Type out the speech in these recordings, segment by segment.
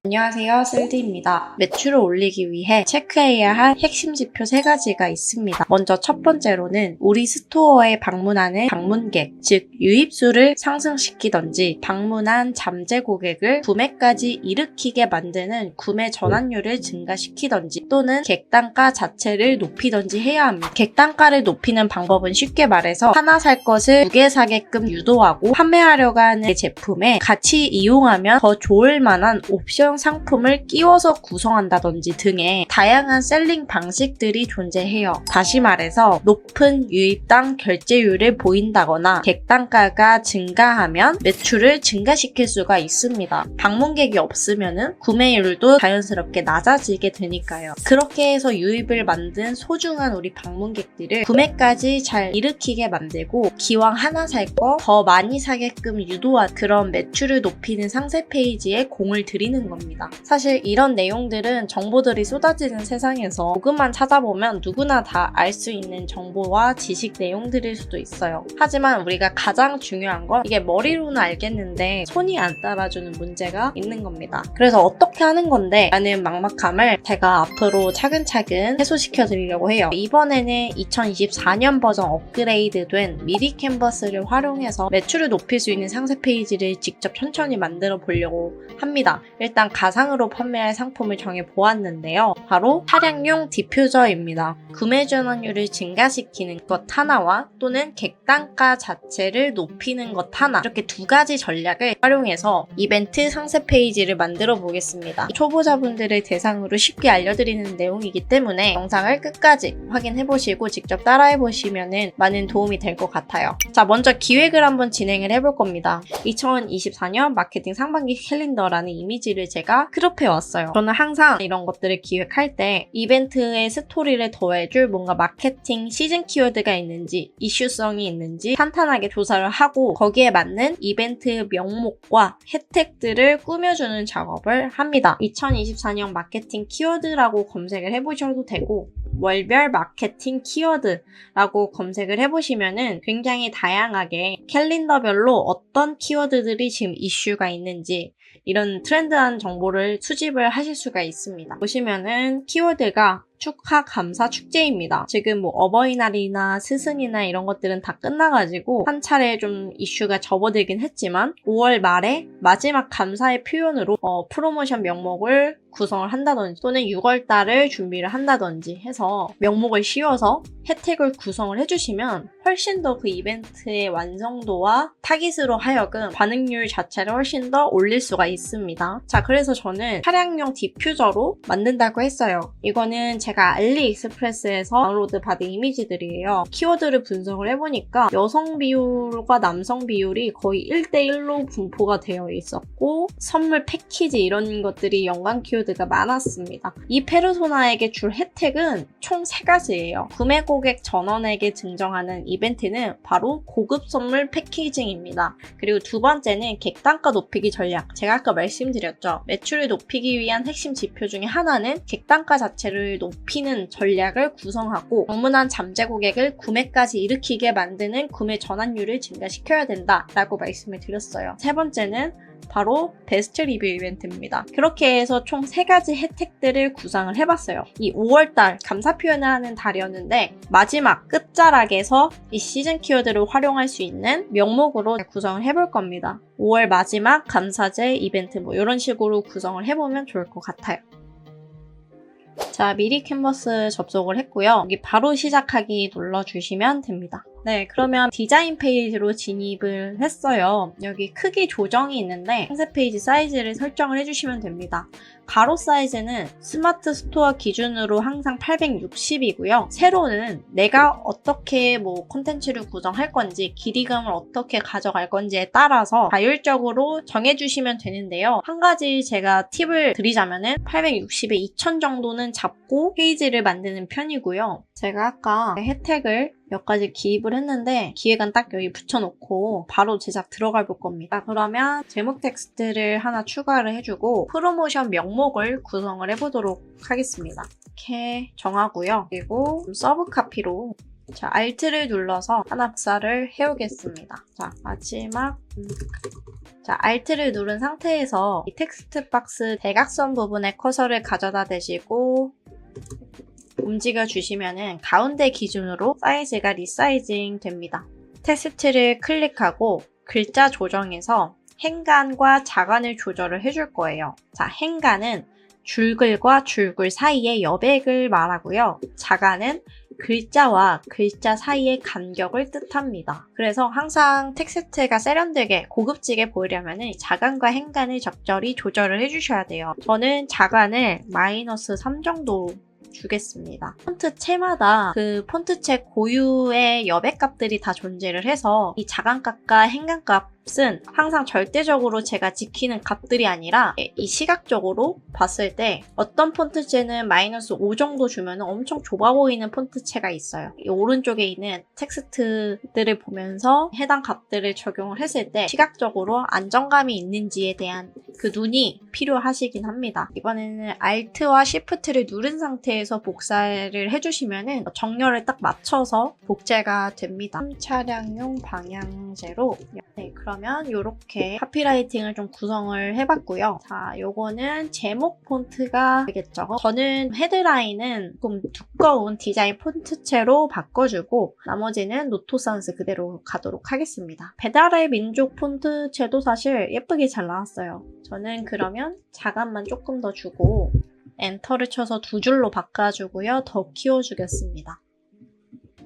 안녕하세요, 쓸디입니다. 매출을 올리기 위해 체크해야 할 핵심 지표 3가지가 있습니다. 먼저 첫 번째로는 우리 스토어에 방문하는 방문객, 즉 유입수를 상승시키던지 방문한 잠재 고객을 구매까지 일으키게 만드는 구매 전환율을 증가시키던지 또는 객단가 자체를 높이던지 해야 합니다. 객단가를 높이는 방법은 쉽게 말해서 하나 살 것을 2개 사게끔 유도하고 판매하려고 하는 제품에 같이 이용하면 더 좋을 만한 옵션 상품을 끼워서 구성한다든지 등의 다양한 셀링 방식들이 존재해요. 다시 말해서 높은 유입당 결제율을 보인다거나 객단가가 증가하면 매출을 증가시킬 수가 있습니다. 방문객이 없으면 구매율도 자연스럽게 낮아지게 되니까요. 그렇게 해서 유입을 만든 소중한 우리 방문객들을 구매까지 잘 일으키게 만들고 기왕 하나 살 거 더 많이 사게끔 유도한 그런 매출을 높이는 상세 페이지에 공을 들이는 겁니다. 사실 이런 내용들은 정보들이 쏟아지는 세상에서 조금만 찾아보면 누구나 다 알 수 있는 정보와 지식 내용들일 수도 있어요. 하지만 우리가 가장 중요한 건 이게 머리로는 알겠는데 손이 안 따라주는 문제가 있는 겁니다. 그래서 어떻게 하는 건데 라는 막막함을 제가 앞으로 차근차근 해소시켜 드리려고 해요. 이번에는 2024년 버전 업그레이드된 미리 캔버스를 활용해서 매출을 높일 수 있는 상세 페이지를 직접 천천히 만들어 보려고 합니다. 일단 가상으로 판매할 상품을 정해 보았는데요. 바로 차량용 디퓨저입니다. 구매 전환율을 증가시키는 것 하나와 또는 객단가 자체를 높이는 것 하나, 이렇게 2가지 전략을 활용해서 이벤트 상세 페이지를 만들어 보겠습니다. 초보자분들을 대상으로 쉽게 알려드리는 내용이기 때문에 영상을 끝까지 확인해 보시고 직접 따라해 보시면 많은 도움이 될 것 같아요. 자, 먼저 기획을 한번 진행을 해볼 겁니다. 2024년 마케팅 상반기 캘린더라는 이미지를 제가 크롭해 왔어요. 저는 항상 이런 것들을 기획할 때 이벤트의 스토리를 더해줄 뭔가 마케팅 시즌 키워드가 있는지 이슈성이 있는지 탄탄하게 조사를 하고 거기에 맞는 이벤트 명목과 혜택들을 꾸며주는 작업을 합니다. 2024년 마케팅 키워드라고 검색을 해보셔도 되고 월별 마케팅 키워드라고 검색을 해보시면은 굉장히 다양하게 캘린더별로 어떤 키워드들이 지금 이슈가 있는지 이런 트렌드한 정보를 수집을 하실 수가 있습니다. 보시면은 키워드가 축하, 감사, 축제입니다. 지금 뭐 어버이날이나 스승이나 이런 것들은 다 끝나가지고 한 차례 좀 이슈가 접어들긴 했지만 5월 말에 마지막 감사의 표현으로 프로모션 명목을 구성을 한다든지 또는 6월 달을 준비를 한다든지 해서 명목을 씌워서 혜택을 구성을 해주시면 훨씬 더 그 이벤트의 완성도와 타깃으로 하여금 반응률 자체를 훨씬 더 올릴 수가 있습니다. 자, 그래서 저는 차량용 디퓨저로 만든다고 했어요. 이거는 제가 알리익스프레스에서 다운로드 받은 이미지들이에요. 키워드를 분석을 해보니까 여성 비율과 남성 비율이 거의 1대1로 분포가 되어 있었고 선물 패키지 이런 것들이 연관 키워드가 많았습니다. 이 페르소나에게 줄 혜택은 총 3가지예요. 구매 고객 전원에게 증정하는 이벤트는 바로 고급 선물 패키징입니다. 그리고 2번째는 객단가 높이기 전략. 제가 아까 말씀드렸죠. 매출을 높이기 위한 핵심 지표 중에 하나는 객단가 자체를 높이는 전략을 구성하고 방문한 잠재 고객을 구매까지 일으키게 만드는 구매 전환율을 증가시켜야 된다라고 말씀을 드렸어요. 3번째는 바로 베스트 리뷰 이벤트입니다. 그렇게 해서 총 3가지 혜택들을 구상을 해봤어요. 이 5월달 감사 표현을 하는 달이었는데 마지막 끝자락에서 이 시즌 키워드를 활용할 수 있는 명목으로 구성을 해볼 겁니다. 5월 마지막 감사제 이벤트 뭐 이런 식으로 구성을 해보면 좋을 것 같아요. 자, 미리 캔버스 접속을 했고요. 여기 바로 시작하기 눌러주시면 됩니다. 네, 그러면 디자인 페이지로 진입을 했어요. 여기 크기 조정이 있는데 상세 페이지 사이즈를 설정을 해주시면 됩니다. 가로 사이즈는 스마트 스토어 기준으로 항상 860이고요. 세로는 내가 어떻게 콘텐츠를 구성할 건지 길이감을 어떻게 가져갈 건지에 따라서 자율적으로 정해주시면 되는데요. 한 가지 제가 팁을 드리자면은 860에 2000 정도는 잡고 페이지를 만드는 편이고요. 제가 아까 혜택을 몇 가지 기입을 했는데 기획안 딱 여기 붙여놓고 바로 제작 들어가 볼 겁니다. 그러면 제목 텍스트를 하나 추가를 해주고 프로모션 명목을 구성을 해보도록 하겠습니다. 이렇게 정하고요. 그리고 서브 카피로 자, Alt를 눌러서 하나 복사를 해오겠습니다. 자, 마지막 자, Alt를 누른 상태에서 이 텍스트 박스 대각선 부분에 커서를 가져다 대시고 움직여 주시면은 가운데 기준으로 사이즈가 리사이징 됩니다. 텍스트를 클릭하고 글자 조정에서 행간과 자간을 조절을 해줄 거예요. 자, 행간은 줄글과 줄글 사이의 여백을 말하고요. 자간은 글자와 글자 사이의 간격을 뜻합니다. 그래서 항상 텍스트가 세련되게 고급지게 보이려면 자간과 행간을 적절히 조절을 해주셔야 돼요. 저는 자간을 -3 정도 주겠습니다. 폰트체마다 그 폰트체 고유의 여백값들이 다 존재를 해서 이 자간값과 행간값은 항상 절대적으로 제가 지키는 값들이 아니라 이 시각적으로 봤을 때 어떤 폰트체는 -5 정도 주면 엄청 좁아 보이는 폰트체가 있어요. 이 오른쪽에 있는 텍스트들을 보면서 해당 값들을 적용을 했을 때 시각적으로 안정감이 있는지에 대한 그 눈이 필요하시긴 합니다. 이번에는 Alt와 Shift를 누른 상태에서 복사를 해주시면은 정렬을 딱 맞춰서 복제가 됩니다. 차량용 방향제로 네, 그러면 이렇게 카피라이팅을 좀 구성을 해봤고요. 자, 요거는 제목 폰트가 되겠죠. 저는 헤드라인은 좀 두꺼운 디자인 폰트체로 바꿔주고 나머지는 노토산스 그대로 가도록 하겠습니다. 배달의 민족 폰트체도 사실 예쁘게 잘 나왔어요. 저는 그러면 자간만 조금 더 주고 엔터를 쳐서 2줄로 바꿔주고요. 더 키워주겠습니다.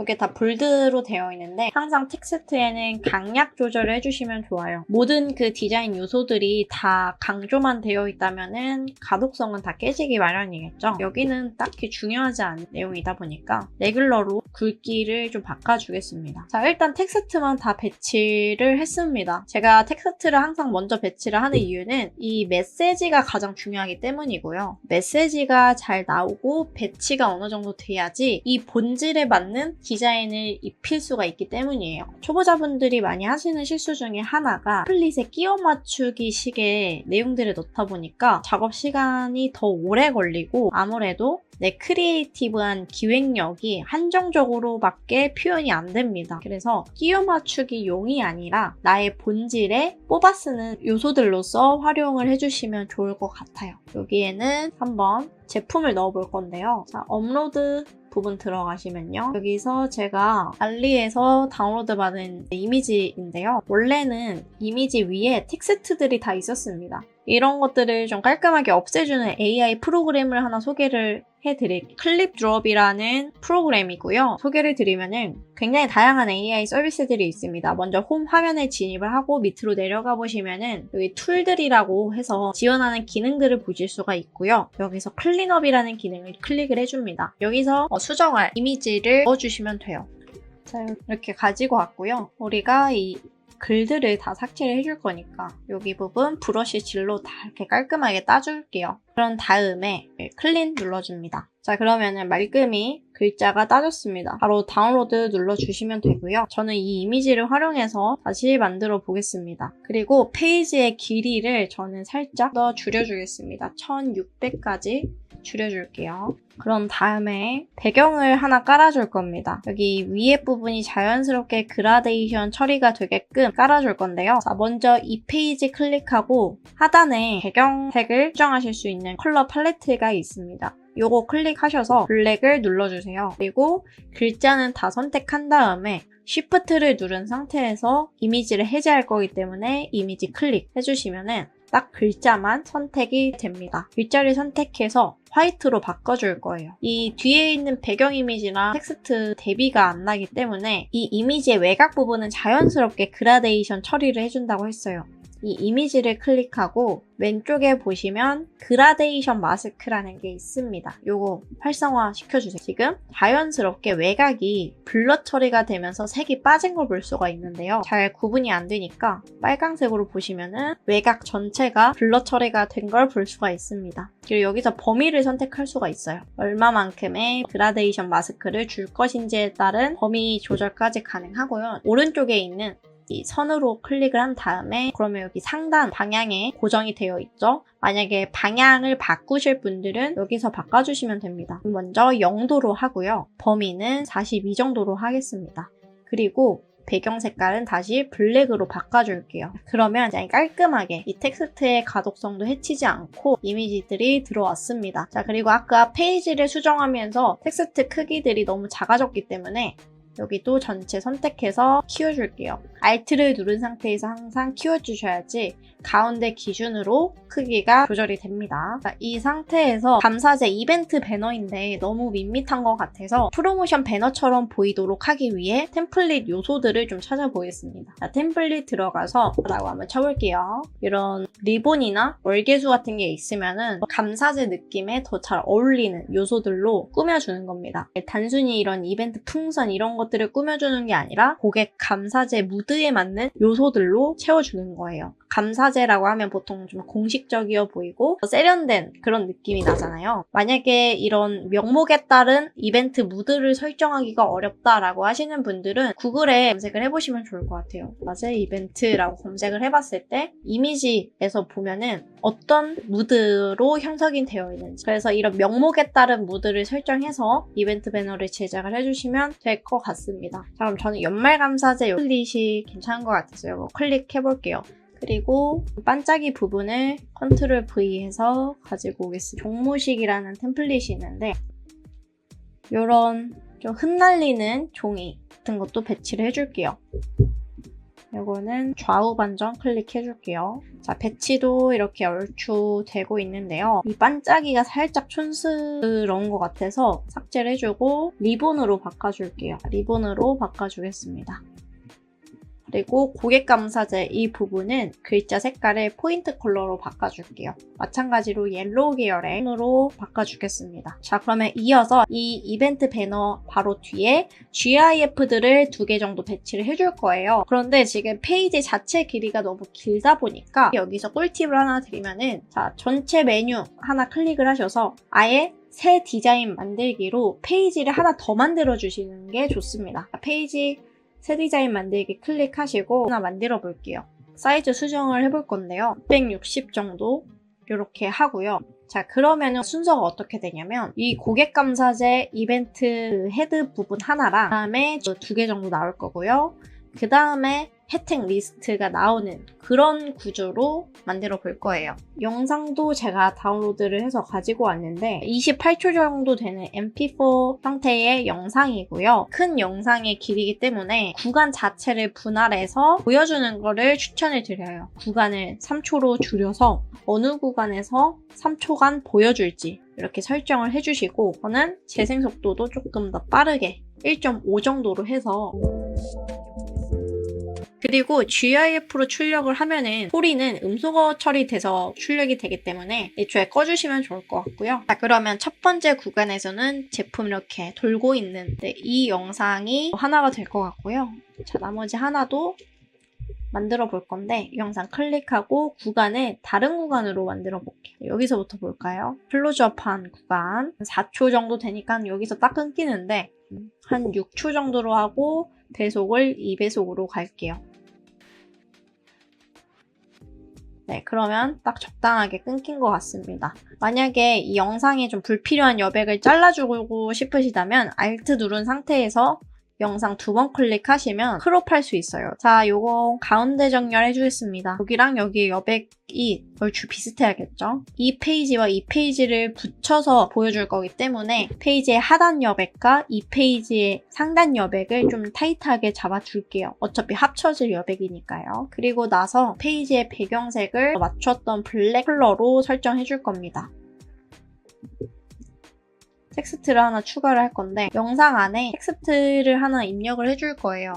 이게 다 볼드로 되어 있는데 항상 텍스트에는 강약 조절을 해주시면 좋아요. 모든 그 디자인 요소들이 다 강조만 되어 있다면은 가독성은 다 깨지기 마련이겠죠. 여기는 딱히 중요하지 않은 내용이다 보니까 레귤러로 굵기를 좀 바꿔주겠습니다. 자, 일단 텍스트만 다 배치를 했습니다. 제가 텍스트를 항상 먼저 배치를 하는 이유는 이 메시지가 가장 중요하기 때문이고요. 메시지가 잘 나오고 배치가 어느 정도 돼야지 이 본질에 맞는 디자인을 입힐 수가 있기 때문이에요. 초보자분들이 많이 하시는 실수 중에 하나가 템플릿에 끼워 맞추기 식의 내용들을 넣다 보니까 작업 시간이 더 오래 걸리고 아무래도 내 크리에이티브한 기획력이 한정적으로밖에 표현이 안 됩니다. 그래서 끼워 맞추기 용이 아니라 나의 본질에 뽑아 쓰는 요소들로서 활용을 해주시면 좋을 것 같아요. 여기에는 한번 제품을 넣어볼 건데요. 자, 업로드 부분 들어가시면요. 여기서 제가 알리에서 다운로드 받은 이미지인데요. 원래는 이미지 위에 텍스트들이 다 있었습니다. 이런 것들을 좀 깔끔하게 없애주는 AI 프로그램을 하나 소개를 해드릴게요. 클립드롭이라는 프로그램이고요. 소개를 드리면은 굉장히 다양한 AI 서비스들이 있습니다. 먼저 홈 화면에 진입을 하고 밑으로 내려가 보시면은 여기 툴들이라고 해서 지원하는 기능들을 보실 수가 있고요. 여기서 클린업이라는 기능을 클릭을 해줍니다. 여기서 수정할 이미지를 넣어주시면 돼요. 자, 이렇게 가지고 왔고요. 우리가 이 글들을 다 삭제를 해줄 거니까 여기 부분 브러쉬 질로 다 이렇게 깔끔하게 따줄게요. 그런 다음에 클린 눌러줍니다. 자, 그러면은 말끔히 글자가 따졌습니다. 바로 다운로드 눌러주시면 되고요. 저는 이 이미지를 활용해서 다시 만들어 보겠습니다. 그리고 페이지의 길이를 저는 살짝 더 줄여주겠습니다. 1600까지 줄여줄게요. 그런 다음에 배경을 하나 깔아줄 겁니다. 여기 위에 부분이 자연스럽게 그라데이션 처리가 되게끔 깔아줄 건데요. 자, 먼저 이 페이지 클릭하고 하단에 배경 색을 수정하실 수 있는 컬러 팔레트가 있습니다. 요거 클릭하셔서 블랙을 눌러주세요. 그리고 글자는 다 선택한 다음에 Shift를 누른 상태에서 이미지를 해제할 거기 때문에 이미지 클릭 해주시면은 딱 글자만 선택이 됩니다. 글자를 선택해서 화이트로 바꿔줄 거예요. 이 뒤에 있는 배경 이미지랑 텍스트 대비가 안 나기 때문에 이 이미지의 외곽 부분은 자연스럽게 그라데이션 처리를 해준다고 했어요. 이 이미지를 클릭하고 왼쪽에 보시면 그라데이션 마스크라는 게 있습니다. 요거 활성화 시켜주세요. 지금 자연스럽게 외곽이 블러 처리가 되면서 색이 빠진 걸 볼 수가 있는데요. 잘 구분이 안 되니까 빨강색으로 보시면은 외곽 전체가 블러 처리가 된 걸 볼 수가 있습니다. 그리고 여기서 범위를 선택할 수가 있어요. 얼마만큼의 그라데이션 마스크를 줄 것인지에 따른 범위 조절까지 가능하고요. 오른쪽에 있는 이 선으로 클릭을 한 다음에 그러면 여기 상단 방향에 고정이 되어 있죠. 만약에 방향을 바꾸실 분들은 여기서 바꿔주시면 됩니다. 먼저 0도로 하고요. 범위는 42 정도로 하겠습니다. 그리고 배경 색깔은 다시 블랙으로 바꿔줄게요. 그러면 그냥 깔끔하게 이 텍스트의 가독성도 해치지 않고 이미지들이 들어왔습니다. 자, 그리고 아까 페이지를 수정하면서 텍스트 크기들이 너무 작아졌기 때문에 여기도 전체 선택해서 키워줄게요. Alt를 누른 상태에서 항상 키워주셔야지 가운데 기준으로 크기가 조절이 됩니다. 자, 이 상태에서 감사제 이벤트 배너인데 너무 밋밋한 것 같아서 프로모션 배너처럼 보이도록 하기 위해 템플릿 요소들을 좀 찾아보겠습니다. 자, 템플릿 들어가서 라고 한번 쳐볼게요. 이런 리본이나 월계수 같은 게 있으면은 감사제 느낌에 더 잘 어울리는 요소들로 꾸며주는 겁니다. 단순히 이런 이벤트 풍선 이런 것들을 꾸며주는 게 아니라 고객 감사제 무드에 맞는 요소들로 채워주는 거예요. 감사제라고 하면 보통 좀 공식적이어 보이고 세련된 그런 느낌이 나잖아요. 만약에 이런 명목에 따른 이벤트 무드를 설정하기가 어렵다라고 하시는 분들은 구글에 검색을 해보시면 좋을 것 같아요. 감사제 이벤트라고 검색을 해봤을 때 이미지에서 보면은 어떤 무드로 형성이 되어 있는지, 그래서 이런 명목에 따른 무드를 설정해서 이벤트 배너를 제작을 해주시면 될 것 같습니다. 자, 그럼 저는 연말 감사제 템플릿이 괜찮은 것 같아서요. 클릭해볼게요. 그리고 반짝이 부분을 컨트롤 V 해서 가지고 오겠습니다. 종무식이라는 템플릿이 있는데 이런 좀 흩날리는 종이 같은 것도 배치를 해줄게요. 이거는 좌우 반전 클릭해줄게요. 자, 배치도 이렇게 얼추 되고 있는데요. 이 반짝이가 살짝 촌스러운 것 같아서 삭제를 해주고 리본으로 바꿔줄게요. 리본으로 바꿔주겠습니다. 그리고 고객 감사제 이 부분은 글자 색깔을 포인트 컬러로 바꿔줄게요. 마찬가지로 옐로우 계열의 톤으로 바꿔주겠습니다. 자, 그러면 이어서 이 이벤트 배너 바로 뒤에 GIF들을 2개 정도 배치를 해줄 거예요. 그런데 지금 페이지 자체 길이가 너무 길다 보니까 여기서 꿀팁을 하나 드리면은, 자, 전체 메뉴 하나 클릭을 하셔서 아예 새 디자인 만들기로 페이지를 하나 더 만들어 주시는 게 좋습니다. 페이지 새 디자인 만들기 클릭하시고 하나 만들어 볼게요. 사이즈 수정을 해볼 건데요. 160 정도 이렇게 하고요. 자, 그러면 순서가 어떻게 되냐면 이 고객 감사제 이벤트 헤드 부분 하나랑 그다음에 2개 정도 나올 거고요. 그 다음에 혜택 리스트가 나오는 그런 구조로 만들어 볼 거예요. 영상도 제가 다운로드를 해서 가지고 왔는데 28초 정도 되는 mp4 형태의 영상이고요. 큰 영상의 길이기 때문에 구간 자체를 분할해서 보여주는 거를 추천을 드려요. 구간을 3초로 줄여서 어느 구간에서 3초간 보여줄지 이렇게 설정을 해주시고, 저는 재생 속도도 조금 더 빠르게 1.5 정도로 해서, 그리고 GIF로 출력을 하면은 소리는 음소거 처리돼서 출력이 되기 때문에 애초에 꺼주시면 좋을 것 같고요. 자, 그러면 첫 번째 구간에서는 제품 이렇게 돌고 있는데 이 영상이 하나가 될 것 같고요. 자, 나머지 하나도 만들어 볼 건데 이 영상 클릭하고 구간을 다른 구간으로 만들어 볼게요. 여기서부터 볼까요? 클로즈업한 구간 4초 정도 되니까 여기서 딱 끊기는데 한 6초 정도로 하고 배속을 2배속으로 갈게요. 네, 그러면 딱 적당하게 끊긴 것 같습니다. 만약에 이 영상에 좀 불필요한 여백을 잘라주고 싶으시다면 Alt 누른 상태에서 영상 2번 클릭하시면 크롭할 수 있어요. 자, 요거 가운데 정렬해주겠습니다. 여기랑 여기 여백이 얼추 비슷해야겠죠? 이 페이지와 이 페이지를 붙여서 보여줄 거기 때문에 페이지의 하단 여백과 이 페이지의 상단 여백을 좀 타이트하게 잡아줄게요. 어차피 합쳐질 여백이니까요. 그리고 나서 페이지의 배경색을 맞췄던 블랙 컬러로 설정해줄 겁니다. 텍스트를 하나 추가를 할 건데 영상 안에 텍스트를 하나 입력을 해줄 거예요.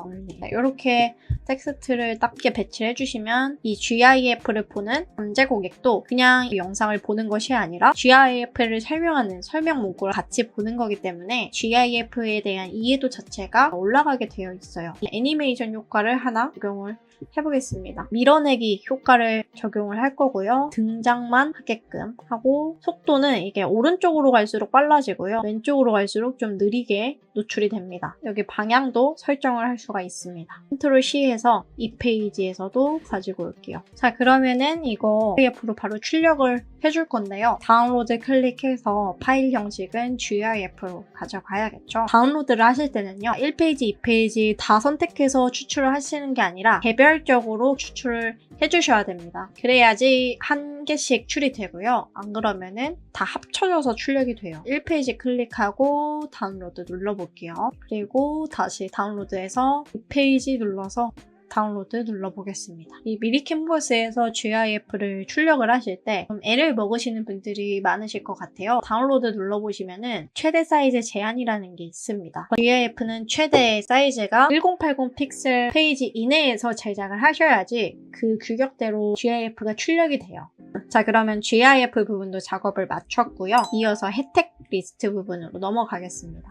이렇게 텍스트를 딱게 배치를 해주시면 이 GIF를 보는 잠재 고객도 그냥 이 영상을 보는 것이 아니라 GIF를 설명하는 설명 문구를 같이 보는 거기 때문에 GIF에 대한 이해도 자체가 올라가게 되어 있어요. 애니메이션 효과를 하나 적용을 해보겠습니다. 밀어내기 효과를 적용을 할 거고요. 등장만 하게끔 하고 속도는 이게 오른쪽으로 갈수록 빨라지고요. 왼쪽으로 갈수록 좀 느리게 노출이 됩니다. 여기 방향도 설정을 할 수가 있습니다. 컨트롤 C에서 이 페이지에서도 가지고 올게요. 자, 그러면은 이거 GIF로 바로 출력을 해줄 건데요. 다운로드 클릭해서 파일 형식은 GIF로 가져가야겠죠. 다운로드를 하실 때는요. 1페이지, 2페이지 다 선택해서 추출을 하시는 게 아니라 개별적으로 추출을 해주셔야 됩니다. 그래야지 한 개씩 출이되고요. 안 그러면은 다 합쳐져서 출력이 돼요. 1페이지 클릭하고 다운로드 눌러볼게요. 그리고 다시 다운로드해서 2페이지 눌러서 다운로드 눌러보겠습니다. 이 미리 캔버스에서 GIF를 출력을 하실 때 좀 애를 먹으시는 분들이 많으실 것 같아요. 다운로드 눌러보시면은 최대 사이즈 제한이라는 게 있습니다. GIF는 최대 사이즈가 1080 픽셀 페이지 이내에서 제작을 하셔야지 그 규격대로 GIF가 출력이 돼요. 자, 그러면 GIF 부분도 작업을 마쳤고요. 이어서 혜택 리스트 부분으로 넘어가겠습니다.